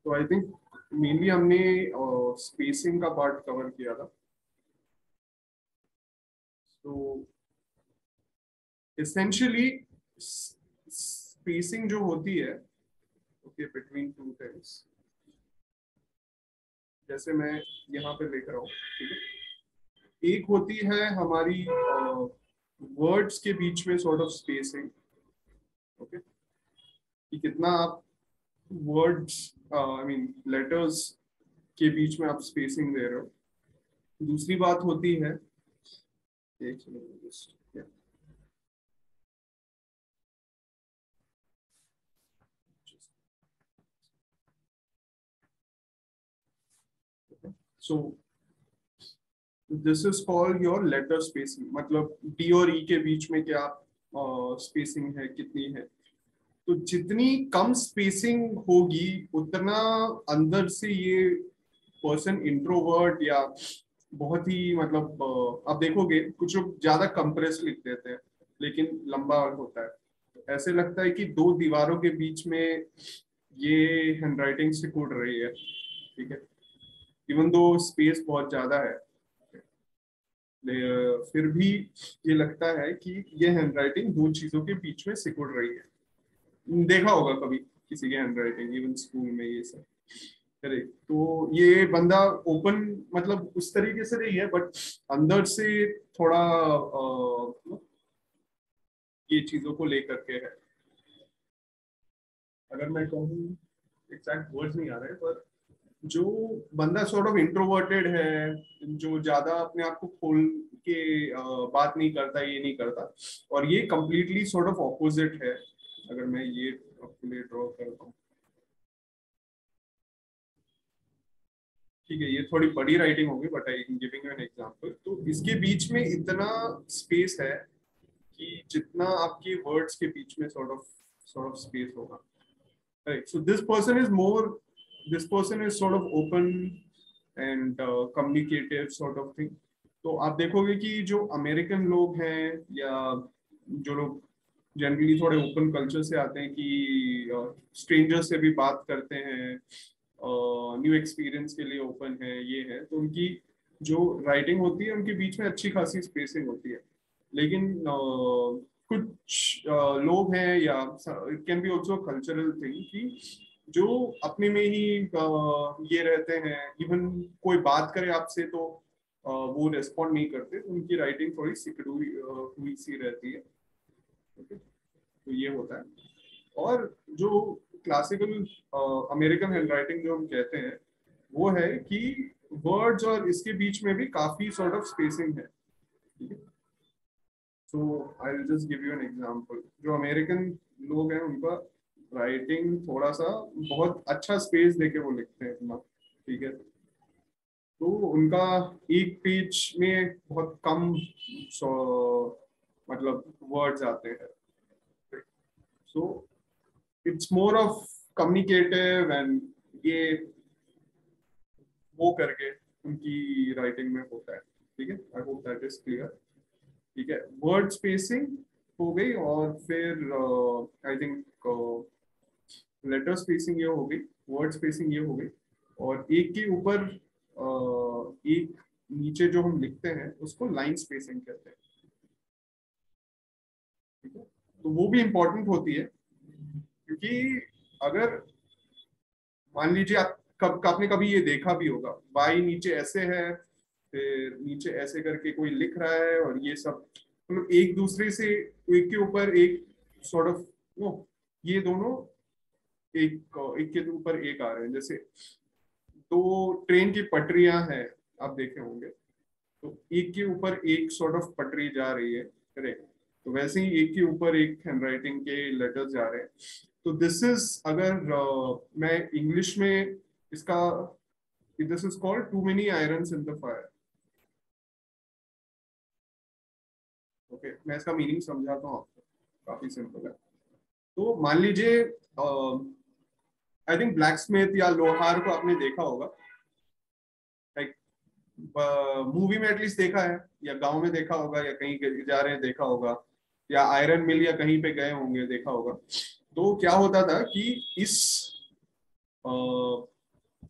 तो I think mainly हमने spacing का पार्ट कवर किया था। तो एसेंशियली स्पेसिंग जो होती है, ओके, बिटवीन टू थिंग्स, जैसे मैं यहाँ पे लिख रहा हूँ, ठीक है, एक होती है हमारी वर्ड्स के बीच में सॉर्ट ऑफ स्पेसिंग, ओके, कि कितना आप वर्ड्स, आई मीन लेटर्स के बीच में आप स्पेसिंग दे रहे हो। दूसरी बात होती है, एक second, so this is called your letter spacing, मतलब डी और ई के बीच में क्या स्पेसिंग है, कितनी है। तो जितनी कम स्पेसिंग होगी उतना अंदर से ये पर्सन इंट्रोवर्ट या बहुत ही, मतलब आप देखोगे कुछ लोग ज्यादा कंप्रेस लिख देते हैं लेकिन लंबा होता है, तो ऐसे लगता है कि दो दीवारों के बीच में ये हैंडराइटिंग सिकुड़ रही है, ठीक है, इवन दो स्पेस बहुत ज्यादा है, फिर भी ये लगता है कि ये हैंडराइटिंग दो चीजों के बीच में सिकुड़ रही है। देखा होगा कभी किसी की हैंडराइटिंग, इवन स्कूल में ये सब, करेक्ट। तो ये बंदा ओपन, मतलब उस तरीके से नहीं है, बट अंदर से थोड़ा ये चीजों को लेकर के है। अगर मैं कहूँ, एग्जैक्ट वर्ड्स नहीं आ रहे, पर जो बंदा सॉर्ट ऑफ इंट्रोवर्टेड है, जो ज्यादा अपने आप को खोल के बात नहीं करता, ये नहीं करता, और ये कंप्लीटली सॉर्ट ऑफ ऑपोजिट है। अगर मैं ये आपके लिए ड्रॉ करता हूँ, ठीक है, ये थोड़ी बड़ी राइटिंग होगी but I am giving you an example. तो इसके बीच में इतना स्पेस है कि जितना आपके वर्ड्स के बीच में सॉर्ट ऑफ स्पेस होगा, right. So this person is more, this person is sort of open and communicative sort of thing. तो आप देखोगे कि जो अमेरिकन लोग हैं या जो लोग जनरली थोड़े ओपन कल्चर से आते हैं, कि स्ट्रेंजर से भी बात करते हैं, न्यू एक्सपीरियंस के लिए ओपन है, ये है, तो उनकी जो राइटिंग होती है उनके बीच में अच्छी खासी स्पेसिंग होती है। लेकिन कुछ लोग हैं, या it can be also cultural thing, कि जो अपने में ही ये रहते हैं, इवन कोई बात करे आपसे तो वो रेस्पॉन्ड नहीं करते, तो उनकी राइटिंग थोड़ी सिकड़ी हुई सी रहती है, ओके। तो ये होता है। और जो क्लासिकल अमेरिकन हैंडराइटिंग जो हम कहते हैं, वो है कि वर्ड्स और इसके बीच में भी काफी सॉर्ट ऑफ स्पेसिंग है, ठीक है। So I will just give you an example. जो अमेरिकन लोग हैं उनका राइटिंग थोड़ा सा बहुत अच्छा स्पेस देके वो लिखते हैं अपना, ठीक है। तो उनका एक पेज में बहुत कम मतलब वर्ड्स आते हैं, so it's more of communicative and ये वो करके उनकी राइटिंग में होता है, ठीक है। I hope that is clear, ठीक है। वर्ड स्पेसिंग हो गई, और फिर आई थिंक लेटर स्पेसिंग ये हो गई, वर्ड स्पेसिंग ये हो गई, और एक के ऊपर एक नीचे जो हम लिखते हैं उसको लाइन स्पेसिंग कहते हैं, ठीक है। तो वो भी इंपॉर्टेंट होती है, क्योंकि अगर मान लीजिए आप आपने कभी ये देखा भी होगा, वाई नीचे ऐसे है, फिर नीचे ऐसे करके कोई लिख रहा है, और ये सब मतलब एक दूसरे से एक के ऊपर एक सॉर्ट ऑफ नो, ये दोनों एक एक के ऊपर एक आ रहे हैं। जैसे दो ट्रेन की पटरियां हैं, आप देखे होंगे, तो एक के ऊपर एक सॉर्ट ऑफ पटरी जा रही है, करेक्ट। तो वैसे ही एक के ऊपर एक हैंडराइटिंग के लेटर्स जा रहे हैं। तो दिस इज, अगर मैं इंग्लिश में इसका, this is called too many irons in the fire, okay. मैं इसका मीनिंग समझाता हूँ आपको, काफी सिंपल है। तो मान लीजिए आई थिंक ब्लैक स्मिथ या लोहार को आपने देखा होगा, लाइक मूवी में एटलीस्ट देखा है, या गांव में देखा होगा, या कहीं जा रहे हैं देखा होगा, या आयरन मिल या कहीं पे गए होंगे देखा होगा। तो क्या होता था कि इस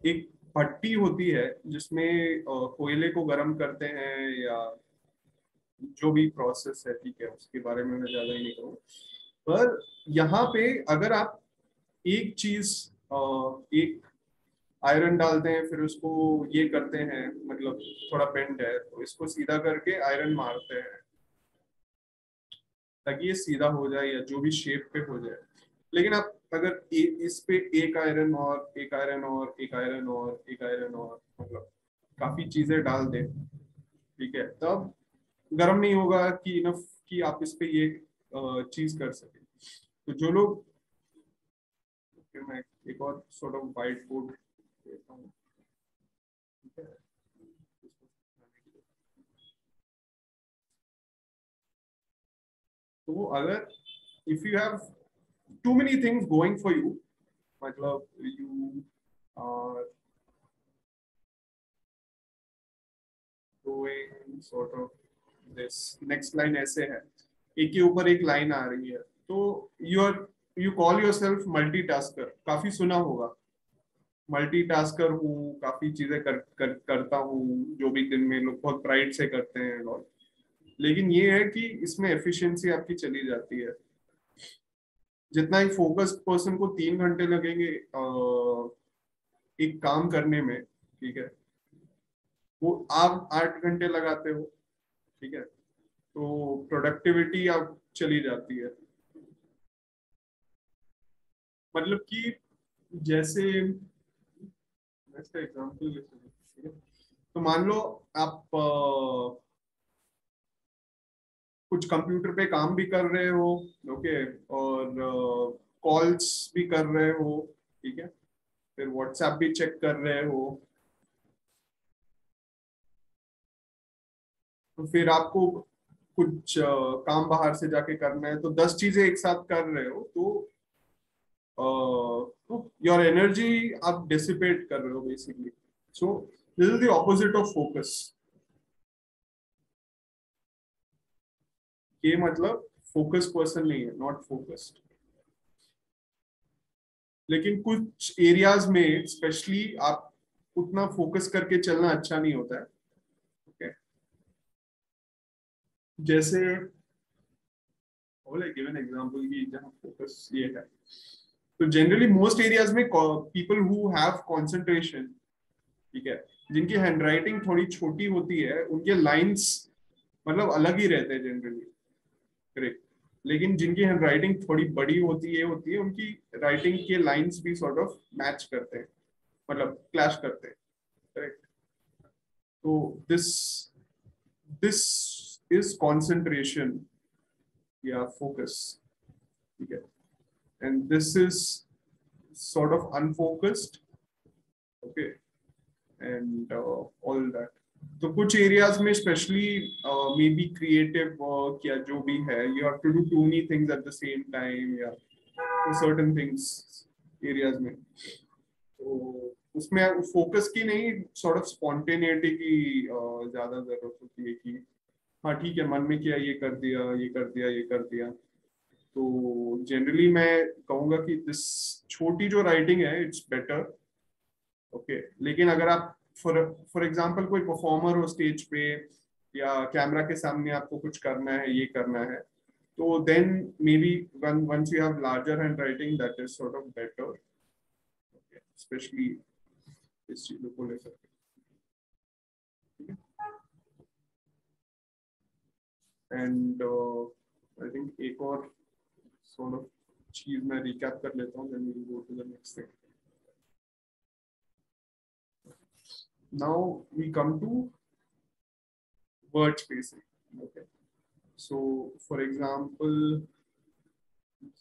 एक भट्टी होती है जिसमें कोयले को गर्म करते हैं, या जो भी प्रोसेस है, ठीक है, उसके बारे में मैं ज्यादा ही नहीं कहूँ। पर यहाँ पे अगर आप एक चीज, एक आयरन डालते हैं, फिर उसको ये करते हैं, मतलब थोड़ा बेंड है तो इसको सीधा करके आयरन मारते हैं ताकि ये सीधा हो जाए या जो भी शेप पे हो जाए। लेकिन आप अगर इस पे एक आयरन और एक आयरन और एक आयरन और एक आयरन और मतलब काफी चीजें डाल दें, ठीक है, तब गर्म नहीं होगा कि इनफ कि आप इस पे ये चीज कर सके। तो जो लोग, फिर मैं एक और सॉर्ट ऑफ वाइट बोर्ड देता हूँ, ठीक है, तो अगर if you have too many things going for you, मतलब you are doing sort of this, next line ऐसे है, एक के ऊपर एक लाइन आ रही है, तो you call yourself multitasker, काफी सुना होगा, मल्टीटास्कर हूँ, काफी चीजें करता हूँ, जो भी दिन में लोग बहुत प्राइड से करते हैं और, लेकिन ये है कि इसमें एफिशिएंसी आपकी चली जाती है। जितना एक फोकस्ड पर्सन को 3 घंटे लगेंगे एक काम करने में, ठीक है, वो आप 8 घंटे लगाते हो, ठीक है, तो प्रोडक्टिविटी आप चली जाती है। मतलब कि जैसे मैं इसका एग्जांपल ले सकता हूँ, ठीक है? तो मान लो आप कुछ कंप्यूटर पे काम भी कर रहे हो, ओके, और कॉल्स भी कर रहे हो, ठीक है, फिर व्हाट्सएप भी चेक कर रहे हो, तो फिर आपको कुछ काम बाहर से जाके करना है, तो 10 चीजें एक साथ कर रहे हो, तो योर एनर्जी आप डिसिपेट कर रहे हो basically. So this is the opposite of focus. ये मतलब फोकस पर्सन नहीं है, नॉट फोकस्ड। लेकिन कुछ एरियाज में स्पेशली आप उतना फोकस करके चलना अच्छा नहीं होता है, ओके। जैसे गिवन एग्जांपल की जहाँ फोकस ये है, तो जनरली मोस्ट एरियाज में पीपल हु हैव कंसंट्रेशन, ठीक है, जिनकी हैंडराइटिंग थोड़ी छोटी होती है, उनके लाइंस मतलब अलग ही रहते हैं जनरली, करेक्ट। लेकिन जिनकी हैंडराइटिंग थोड़ी बड़ी होती है उनकी राइटिंग के लाइंस भी सॉर्ट ऑफ मैच करते हैं, मतलब क्लैश करते हैं, करेक्ट। तो दिस दिस इज कंसंट्रेशन या फोकस, ठीक है, and this is sort of unfocused, okay, and all that। तो कुछ एरियाज में specially may be creative work या जो भी है, you have to do too many things at the same time, या सर्टेन थिंग्स एरियाज में, तो उसमें फोकस की नहीं, सॉर्ट ऑफ स्पॉन्टेनिटी की ज्यादा जरूरत होती है कि हाँ ठीक है, मन में किया, ये कर दिया, ये कर दिया, ये कर दिया। तो जनरली मैं कहूंगा कि दिस छोटी जो राइटिंग है इट्स बेटर, ओके। लेकिन अगर आप फॉर फॉर एग्जांपल कोई परफॉर्मर हो स्टेज पे, या कैमरा के सामने आपको कुछ करना है, ये करना है, तो then maybe once you have larger handwriting that is sort of better, specially इस चीजों को लेकर के। एंड आई थिंक एक और सॉर्ट ऑफ चीज मैं रिकैप कर लेता हूँ, then we will go to the next thing. Now we come to word spacing, okay. So for example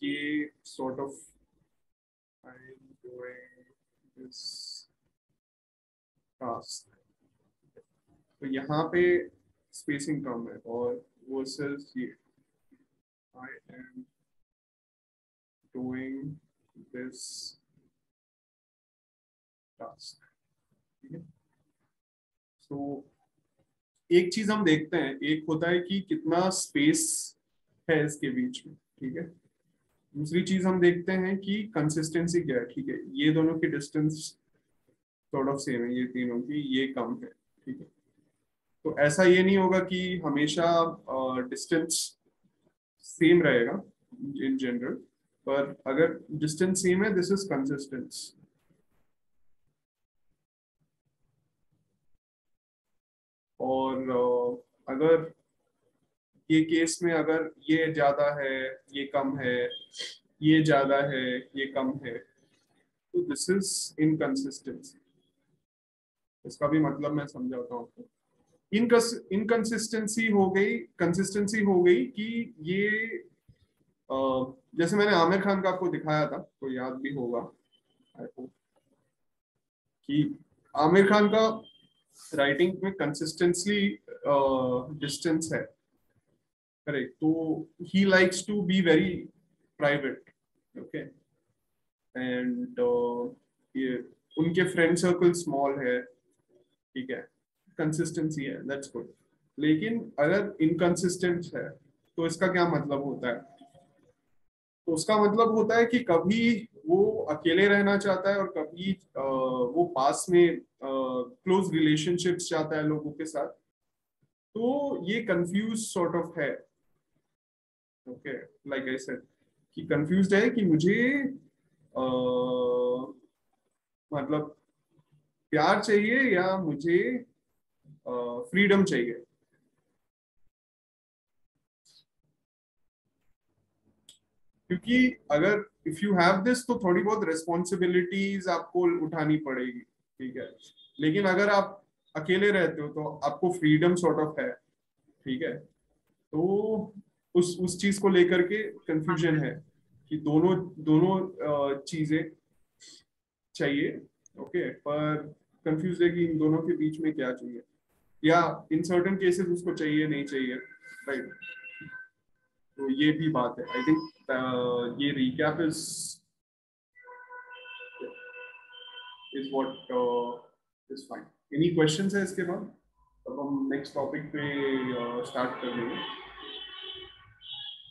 ये sort of I'm doing this task, तो यहाँ पे स्पेसिंग कम है, और वर्सेस ये I am doing this task, ठीक है। तो एक चीज हम देखते हैं, एक होता है कि कितना स्पेस है इसके बीच में, ठीक है। दूसरी चीज हम देखते हैं कि कंसिस्टेंसी क्या है, ठीक है, ये दोनों की डिस्टेंस सॉर्ट ऑफ सेम है ये तीनों की, ये कम है, ठीक है। तो ऐसा ये नहीं होगा कि हमेशा डिस्टेंस सेम रहेगा इन जनरल, पर अगर डिस्टेंस सेम है दिस इज कंसिस्टेंस। और अगर ये केस में अगर ये ज्यादा है, ये कम है, ये ज्यादा है, ये कम है, तो दिस इज इनकंसिस्टेंसी। इसका भी मतलब मैं समझाता हूँ आपको। इनकंसिस्टेंसी हो गई, कंसिस्टेंसी हो गई कि ये अ, जैसे मैंने आमिर खान का आपको दिखाया था, तो याद भी होगा आई होप, कि आमिर खान का राइटिंग में कंसिस्टेंसली डिस्टेंस है, करेक्ट। तो he likes to be very private, okay, and ये उनके फ्रेंड सर्कल स्मॉल है, ठीक है, कंसिस्टेंसी है, दैट्स गुड। लेकिन अगर इनकंसिस्टेंट है तो इसका क्या मतलब होता है? तो उसका मतलब होता है कि कभी वो अकेले रहना चाहता है और कभी वो पास में क्लोज रिलेशनशिप्स चाहता है लोगों के साथ। तो ये कंफ्यूज सॉर्ट ऑफ है, ओके, लाइक आई सेड कि कंफ्यूज्ड है कि मुझे मतलब प्यार चाहिए या मुझे फ्रीडम चाहिए। क्योंकि अगर इफ यू हैव दिस तो थोड़ी बहुत रिस्पॉन्सिबिलिटीज आपको उठानी पड़ेगी, ठीक है। लेकिन अगर आप अकेले रहते हो तो आपको फ्रीडम सॉर्ट ऑफ है, ठीक है। तो उस चीज को लेकर के कंफ्यूजन है कि दोनों दोनों चीजें चाहिए, ओके, पर कंफ्यूज है कि इन दोनों के बीच में क्या चाहिए, या इन सर्टेन केसेस उसको चाहिए नहीं चाहिए, राइट। तो ये भी बात है। आई थिंक ये recap is what is fine. Any questions है इसके बाद? अब हम नेक्स्ट टॉपिक पे स्टार्ट कर लेंगे।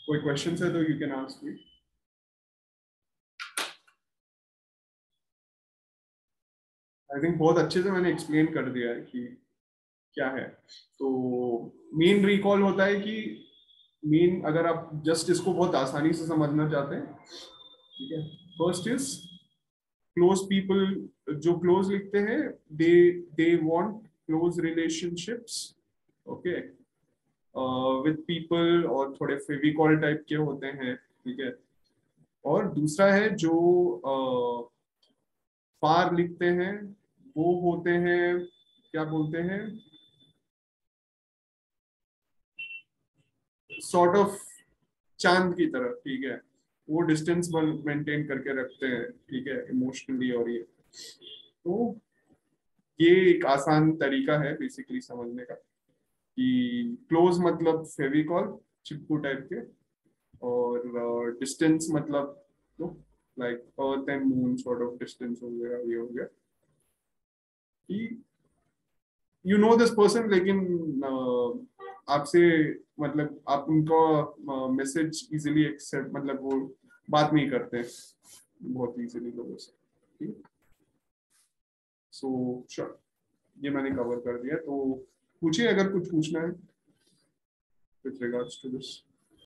कोई क्वेश्चंस है तो you can ask me. I think बहुत अच्छे से मैंने एक्सप्लेन कर दिया है कि क्या है। तो मेन रिकॉल होता है कि मेन, अगर आप जस्ट इसको बहुत आसानी से समझना चाहते हैं, ठीक है, फर्स्ट इज क्लोज पीपल। जो क्लोज लिखते हैं, they they want close relationships, okay, with people, और थोड़े फेविकॉल टाइप के होते हैं, ठीक है। और दूसरा है जो फार लिखते हैं, वो होते हैं, क्या बोलते हैं, सॉर्ट ऑफ चांद की तरह, ठीक है। वो डिस्टेंस मेंटेन करके रखते हैं, ठीक है, इमोशनली। और ये तो ये एक आसान तरीका है बेसिकली समझने का कि क्लोज मतलब फेविकॉल, चिपकू टाइप के, और डिस्टेंस मतलब like earth and moon sort of distance हो गया, ये हो गया कि यू नो दिस पर्सन, लेकिन आपसे मतलब आप उनको मैसेज इजीली एक्सेप्ट, मतलब वो बात नहीं करते बहुत इजीली लोगों से, ठीक। सो श्योर, ये मैंने कवर कर दिया। तो पूछिए अगर कुछ पूछना है with regards to this.